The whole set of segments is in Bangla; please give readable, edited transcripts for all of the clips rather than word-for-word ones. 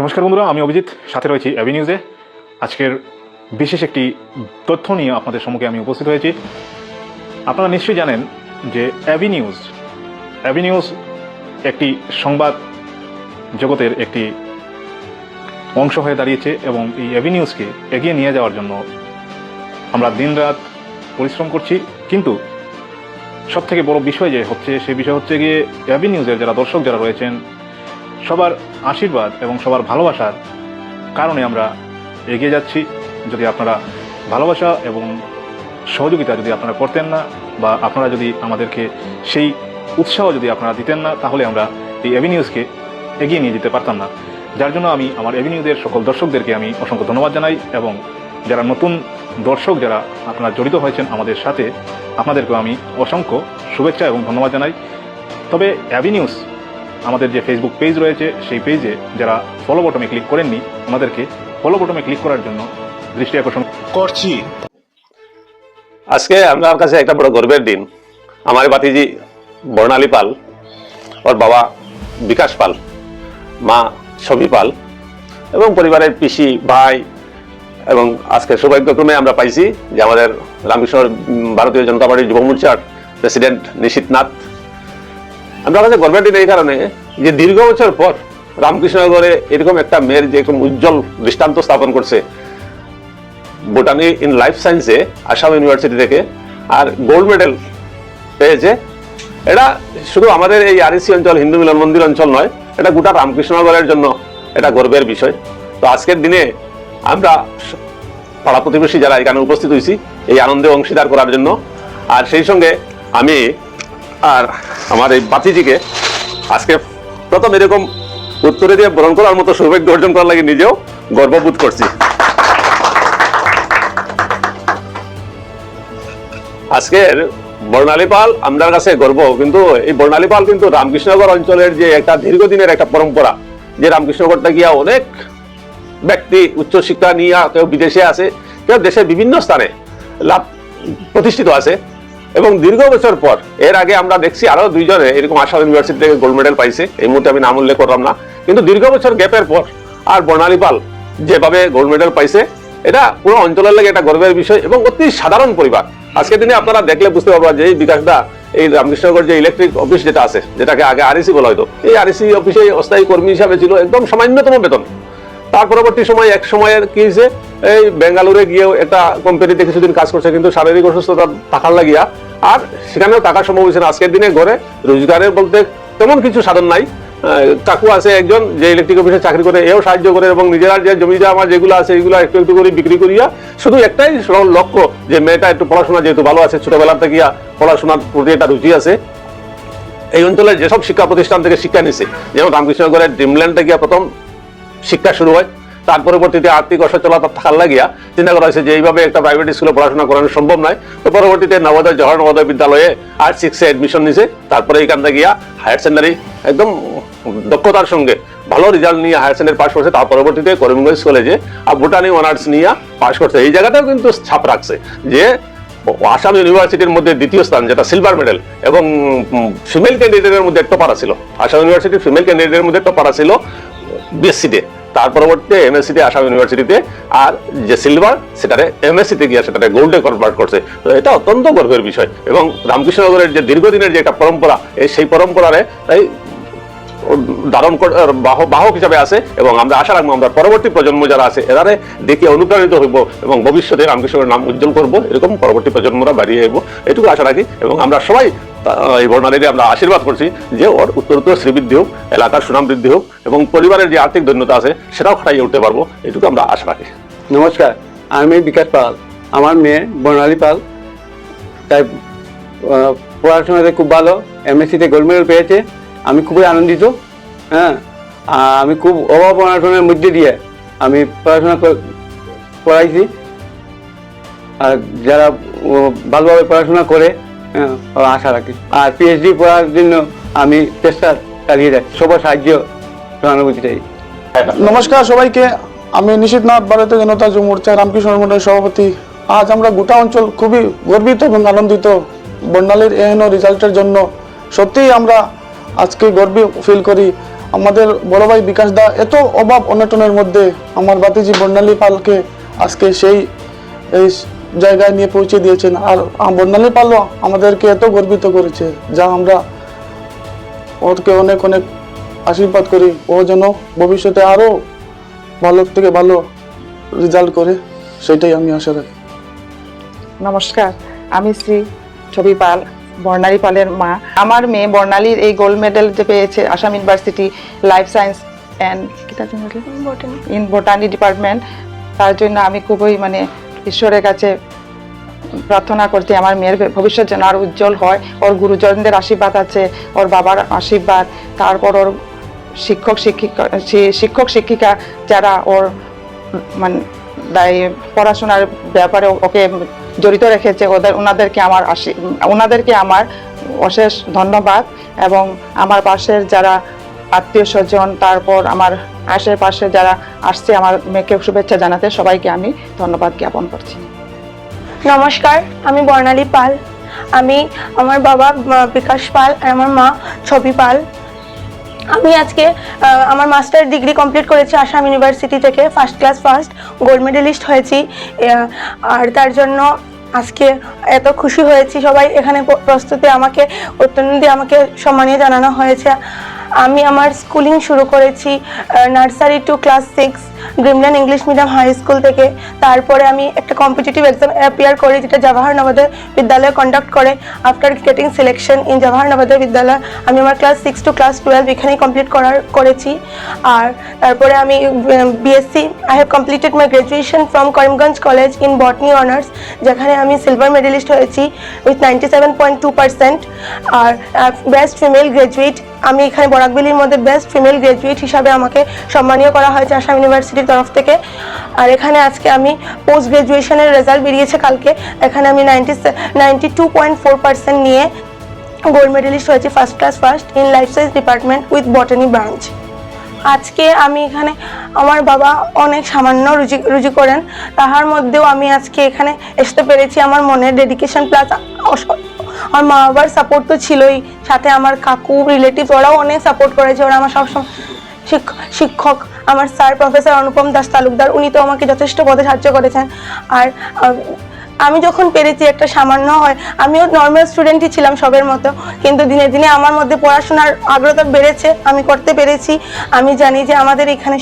নমস্কার বন্ধুরা, আমি অভিজিৎ, সাথে রয়েছি এবি নিউজে। আজকের বিশেষ একটি তথ্য নিয়ে আপনাদের সম্মুখে আমি উপস্থিত হয়েছি। আপনারা নিশ্চয়ই জানেন যে এবি নিউজ একটি সংবাদ জগতের একটি অংশ হয়ে দাঁড়িয়েছে এবং এই এবি নিউজকে এগিয়ে নিয়ে যাওয়ার জন্য আমরা দিনরাত পরিশ্রম করছি। কিন্তু সবথেকে বড় বিষয় যে হচ্ছে, সেই বিষয় হচ্ছে গিয়ে এবি নিউজের যারা দর্শক যারা রয়েছেন, সবার আশীর্বাদ এবং সবার ভালোবাসার কারণে আমরা এগিয়ে যাচ্ছি। যদি আপনারা ভালোবাসা এবং সহযোগিতা যদি আপনারা করতেন না, বা আপনারা যদি আমাদেরকে সেই উৎসাহ যদি আপনারা দিতেন না, তাহলে আমরা এই এবি নিউজকে এগিয়ে নিয়ে যেতে পারতাম না। যার জন্য আমি আমার এবি নিউজের সকল দর্শকদেরকে আমি অসংখ্য ধন্যবাদ জানাই, এবং যারা নতুন দর্শক যারা আপনারা জড়িত হয়েছেন আমাদের সাথে, আপনাদেরকেও আমি অসংখ্য শুভেচ্ছা এবং ধন্যবাদ জানাই। তবে এবি নিউজ আমাদের যে ফেসবুক পেজ রয়েছে, সেই পেজে যারা ফলো বটমে ক্লিক করেননি, ওনাদেরকে ফলো বটমে ক্লিক করার জন্য দৃষ্টি আকর্ষণ করছি। আজকে আমার কাছে একটা বড় গর্বের দিন। আমার ভাতিজি বর্ণালী পাল, ওর বাবা বিকাশ পাল, মা ছবি পাল এবং পরিবারের পিসি ভাই, এবং আজকে সৌভাগ্যক্রমে আমরা পাইছি যে আমাদের রামকৃষ্ণ ভারতীয় জনতা পার্টির যুব মোর্চার প্রেসিডেন্ট নিশীথ নাথ। আমার কাছে গর্বের দিন এই কারণে যে দীর্ঘ বছর পর রামকৃষ্ণনগরে এরকম একটা মেয়ের যে একদম উজ্জ্বল দৃষ্টান্ত স্থাপন করছে বোটানি ইন লাইফ সায়েন্সে আসাম ইউনিভার্সিটি থেকে, আর গোল্ড মেডেল পেয়েছে। এটা শুধু আমাদের এই আরএসি অঞ্চল, হিন্দু মিলন মন্দির অঞ্চল নয়, এটা গোটা রামকৃষ্ণনগরের জন্য এটা গর্বের বিষয়। তো আজকের দিনে আমরা পাড়া প্রতিবেশী যারা এখানে উপস্থিত হয়েছি এই আনন্দে অংশীদার করার জন্য, আর সেই সঙ্গে আমি আর আমার এই বাতিজিকে আজকে প্রথম এরকম উত্তরে দিয়ে বরণ করার মতো সৌভাগ্য অর্জন করার লাগে নিজেও গর্ববোধ করছি। আজকের বর্ণালী পাল আমার কাছে গর্ব, কিন্তু এই বর্ণালী পাল কিন্তু রামকৃষ্ণনগর অঞ্চলের যে একটা দীর্ঘদিনের একটা পরম্পরা, যে রামকৃষ্ণনগরটা গিয়া অনেক ব্যক্তি উচ্চশিক্ষা নিয়ে কেউ বিদেশে আছে, কেউ দেশের বিভিন্ন স্থানে লাভ প্রতিষ্ঠিত আছে, এবং দীর্ঘ বছর পর এর আগে আমরা দেখছি আরো দুইজনে এরকম আসাম ইউনিভার্সিটি থেকে গোল্ড মেডেল পাইছে। এই মুহূর্তে আমি নাম উল্লেখ করলাম না, কিন্তু দীর্ঘ বছর গ্যাপের পর আর বর্ণালী পাল যেভাবে গোল্ড মেডেল পাইছে, এটা পুরো অঞ্চলের লাগে একটা গর্বের বিষয় এবং অতি সাধারণ পরিবার। আজকের দিনে আপনারা দেখলে বুঝতে পারবেন যে এই বিকাশদা এই রামকৃষ্ণনগর যে ইলেকট্রিক অফিস যেটা আছে, যেটাকে আগে আরএসি বলা হতো, এই আরএসি অফিসে অস্থায়ী কর্মী হিসাবে ছিল একদম সামান্যতম বেতন। তার পরবর্তী সময় এক সময়ের কি হয়েছে, এই বেঙ্গালুরে গিয়েও একটা কোম্পানিতে কিছুদিন কাজ করছে, কিন্তু শারীরিক অসুস্থতা থাকার লাগিয়া আর সেখানেও টাকা সম্ভব হয়েছে না। আজকের দিনে ঘরে রোজগারের বলতে তেমন কিছু সাধন নাই। কাকু আছে একজন যে ইলেকট্রিক অফিসে চাকরি করে, এও সাহায্য করে, এবং নিজেরা যে জমি জমা যেগুলো আছে এগুলো একটু একটু করে বিক্রি করিয়া শুধু একটাই লক্ষ্য যে মেয়েটা একটু পড়াশোনা যেহেতু ভালো আছে, ছোটবেলা থেকে পড়াশোনার প্রতি একটা রুচি আছে। এই অঞ্চলের যেসব শিক্ষা প্রতিষ্ঠান থেকে শিক্ষা নিছে, যেমন রামকৃষ্ণনগরের ড্রিমল্যান্ডে গিয়া প্রথম শিক্ষা শুরু হয়, তার পরবর্তীতে আর্থিক অসচ্ছলতা থাকার লাগিয়া চিন্তা করা হয়েছে যে এইভাবে একটা প্রাইভেট স্কুলে পড়াশোনা করানো সম্ভব নয়। তো পরবর্তীতে নবোদয় জওহর নবোদয় বিদ্যালয়ে আর্ট 6-এ এডমিশন নিছে। তারপরে এইখান থেকে গিয়া হায়ার সেকেন্ডারি একদম দক্ষতার সঙ্গে ভালো রেজাল্ট নিয়ে হায়ার সেকেন্ডারি পাস করছে। তার পরবর্তীতে করিমগঞ্জ কলেজে বোটানি অনার্স নিয়ে পাস করছে। এই জায়গাটাও কিন্তু ছাপ রাখছে যে আসাম ইউনিভার্সিটির মধ্যে দ্বিতীয় স্থান, যেটা সিলভার মেডেল, এবং ফিমেল ক্যান্ডিডেটের মধ্যে টপার ছিল। আসাম ইউনিভার্সিটির ফিমেল ক্যান্ডিডেটের মধ্যে টপার ছিল বিএসসিতে, তার পরবর্তীতে এমএসসিতে আসাম ইউনিভার্সিটিতে, আর যে সিলভার সেটারে এমএসসিতে গিয়ে সেটারে গোল্ডে কনভার্ট করছে। তো এটা অত্যন্ত গর্বের বিষয়, এবং রামকৃষ্ণনগরের যে দীর্ঘদিনের যে একটা পরম্পরা, সেই পরম্পরারে তাই ধারণ বাহক হিসাবে আছে। এবং আমরা আশা রাখবো আমরা পরবর্তী প্রজন্ম যারা আছে এরারে দেখে অনুপ্রাণিত হইব এবং ভবিষ্যতে রামকৃষ্ণের নাম উজ্জ্বল করবো, এরকম পরবর্তী প্রজন্মরা বাড়িয়ে আইব, এটুকু আশা রাখি। এবং আমরা সবাই এই বর্ণালীকে আমরা আশীর্বাদ করছি যে ওর উত্তরোত্তর শ্রীবৃদ্ধি হোক, এলাকার সুনাম বৃদ্ধি হোক, এবং পরিবারের যে আর্থিক দৈন্যতা আছে সেটাও খাটাইয়ে উঠতে পারবো, এটুকু আমরা আশা রাখি। নমস্কার, আমি বিকাশ পাল, আমার মেয়ে বর্ণালী পাল। তাই পড়াশোনাতে খুব ভালো, এমএসসিতে গোল্ড মেডেল পেয়েছে। আমি খুবই আনন্দিত। হ্যাঁ, আমি খুব অভাব অনটনের মধ্যে দিয়ে আমি পড়াশোনা করাইছি, আর যারা ভালোভাবে পড়াশোনা করে আশা রাখি। আর পিএইচডি পড়ার জন্য আমি চেষ্টা চালিয়ে যাচ্ছি, সবার সাহায্য সহানুভূতি চাই। নমস্কার সবাইকে, আমি নিশীথ নাথ, ভারতীয় জনতা যুব মোর্চা রামকৃষ্ণ মন্ডলের সভাপতি। আজ আমরা গোটা অঞ্চল খুবই গর্বিত এবং আনন্দিত বর্ণালীর এহেন রেজাল্টের জন্য। সত্যিই আমরা আজকে গর্ব ফিল করি। আমাদের বড় ভাই বিকাশ দা এত অভাব অনটনের মধ্যে আমার বাতিজি বর্ণালী পালকে আজকে সেই এই জায়গায় নিয়ে পৌঁছে দিয়েছেন। আর বর্ণালী পালও আমাদেরকে এত গর্বিত করেছে, যা আমরা ওকে অনেক অনেক আশীর্বাদ করি। ও যেন ভবিষ্যতে আরো ভালো থেকে ভালো রেজাল্ট করে, সেটাই আমি আশা রাখি। নমস্কার, আমি শ্রী ছবি পাল, বর্ণালী পালের মা। আমার মেয়ে বর্ণালীর এই গোল্ড মেডেল যে পেয়েছে Assam university life science and in botany department, তার জন্য আমি খুবই ঈশ্বরের কাছে প্রার্থনা করছি আমার মেয়ের ভবিষ্যৎ যেন আরো উজ্জ্বল হয়। ওর গুরুজনদের আশীর্বাদ আছে, ওর বাবার আশীর্বাদ, তারপর ওর শিক্ষক শিক্ষিকা যারা ওর পড়াশোনার ব্যাপারে ওকে জড়িত রেখেছে, ওনাদেরকে আমার অশেষ ধন্যবাদ। এবং আমার পাশের যারা আত্মীয় স্বজন, তারপর আমার আশেপাশে যারা আসছে আমার মেয়েকে শুভেচ্ছা জানাতে, সবাইকে আমি ধন্যবাদ জ্ঞাপন করছি। নমস্কার, আমি বর্ণালী পাল। আমি আমার বাবা বিকাশ পাল আর আমার মা ছবি পাল। আমি আজকে আমার মাস্টার ডিগ্রি কমপ্লিট করেছি আসাম ইউনিভার্সিটি থেকে, first class first gold medalist হয়েছি। আর তার জন্য আজকে এত খুশি হয়েছি। সবাই এখানে প্রস্তুতি আমাকে অত্যন্ত আমাকে সম্মানীয় জানানো হয়েছে। আমি আমার স্কুলিং শুরু করেছি nursery to class 6 Dreamland English medium high school থেকে। তারপরে আমি একটা কম্পিটিটিভ এক্সাম অ্যাপিয়ার করি, যেটা জওহর নবোদয় বিদ্যালয় কন্ডাক্ট করে। After getting selection in Jawahar Navodaya বিদ্যালয়, আমি আমার ক্লাস 6 টু ক্লাস 12 এখানেই কমপ্লিট করেছি। আর তারপরে আমি BSc I have completed my graduation from Karimganj college in botany honours, যেখানে আমি সিলভার মেডেলিস্ট হয়েছি উইথ 97.2%। আর বেস্ট ফিমেল গ্র্যাজুয়েট, আমি এখানে বরাকবেলির মধ্যে বেস্ট ফিমেল গ্র্যাজুয়েট হিসাবে আমাকে সম্মানীয় করা হয়েছে আসাম ইউনিভার্সিটির তরফ থেকে। আর এখানে আজকে আমি পোস্ট গ্র্যাজুয়েশনের রেজাল্ট বেরিয়েছে কালকে, এখানে আমি 92.4% নিয়ে গোল্ড মেডেলিস্ট হয়েছি first class first in life science department with বটানি branch. আজকে আমি এখানে আমার বাবা অনেক সামান্য রুজি করেন, তাহার মধ্যেও আমি আজকে এখানে আসতে পেরেছি। আমার মনের ডেডিকেশন প্লাস আমার মা বাবার সাপোর্ট তো ছিলই, সাথে আমার কাকু রিলেটিভ ওরাও অনেক সাপোর্ট করেছে। ওরা আমার সবসময় শিক্ষক আমার স্যার প্রফেসর অনুপম দাস তালুকদার, উনি তো আমাকে যথেষ্ট পদে সাহায্য করেছেন। আর আমি যখন পেরেছি একটা সামান্য হয়, আমিও নর্মাল স্টুডেন্টই ছিলাম সবের মতো, কিন্তু দিনে দিনে আমার মধ্যে পড়াশোনার আগ্রহতা বেড়েছে, আমি করতে পেরেছি। আমি জানি যে আমাদের এখানে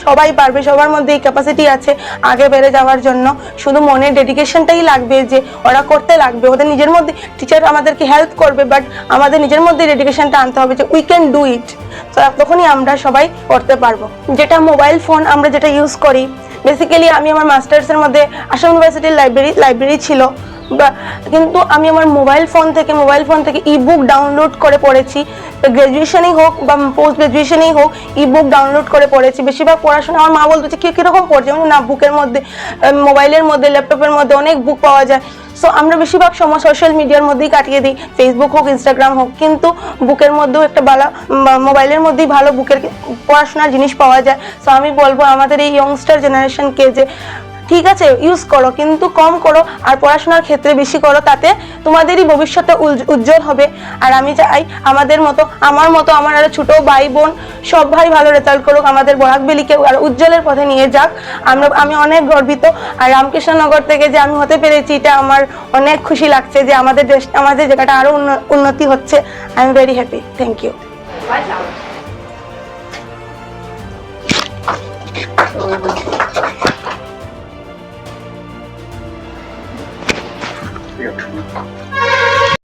সবাই পারবে, সবার মধ্যে এই ক্যাপাসিটি আছে আগে বেড়ে যাওয়ার জন্য। শুধু মনের ডেডিকেশনটাই লাগবে, যে ওরা করতে লাগবে, ওদের নিজের মধ্যে টিচার আমাদেরকে হেল্প করবে, বাট আমাদের নিজের মধ্যে ডেডিকেশনটা আনতে হবে যে উই ক্যান ডু ইট। তখনই আমরা সবাই করতে পারবো। যেটা মোবাইল ফোন আমরা যেটা ইউজ করি, বেসিক্যালি আমি আমার মাস্টার্সের মধ্যে আসাম ইউনিভার্সিটির লাইব্রেরি ছিল, কিন্তু আমি আমার মোবাইল ফোন থেকে ইবুক ডাউনলোড করে পড়েছি। গ্র্যাজুয়েশনেই হোক বা পোস্ট গ্র্যাজুয়েশনেই হোক, ইবুক ডাউনলোড করে পড়েছি। বেশিরভাগ পড়াশোনা আমার মা বলতো যে কীরকম পড়ছে, না বুকের মধ্যে, মোবাইলের মধ্যে, ল্যাপটপের মধ্যে অনেক বুক পাওয়া যায়। সো আমরা বেশিরভাগ সময় সোশ্যাল মিডিয়ার মধ্যেই কাটিয়ে দিই, ফেসবুক হোক ইনস্টাগ্রাম হোক, কিন্তু বুকের মধ্যেও একটা ভালো, মোবাইলের মধ্যেই ভালো বুকের পড়াশোনার জিনিস পাওয়া যায়। সো আমি বলবো আমাদের এই ইয়ংস্টার জেনারেশনকে যে ঠিক আছে ইউজ করো, কিন্তু কম করো আর পড়াশোনার ক্ষেত্রে বেশি করো, তাতে তোমাদেরই ভবিষ্যতে উজ্জ্বল হবে। আর আমি চাই আমার মতো আমার আরো ছোট ভাই বোন সব ভাই ভালো রেজাল্ট করুক, আমাদের বরাকবেলিকে আর উজ্জ্বলের পথে নিয়ে যাক। আমি অনেক গর্বিত। আর রামকৃষ্ণনগর থেকে যে আমি হতে পেরেছি, এটা আমার অনেক খুশি লাগছে যে আমাদের জায়গাটা আরো উন্নতি হচ্ছে। I am very happy. Thank you. ঠিক আছে।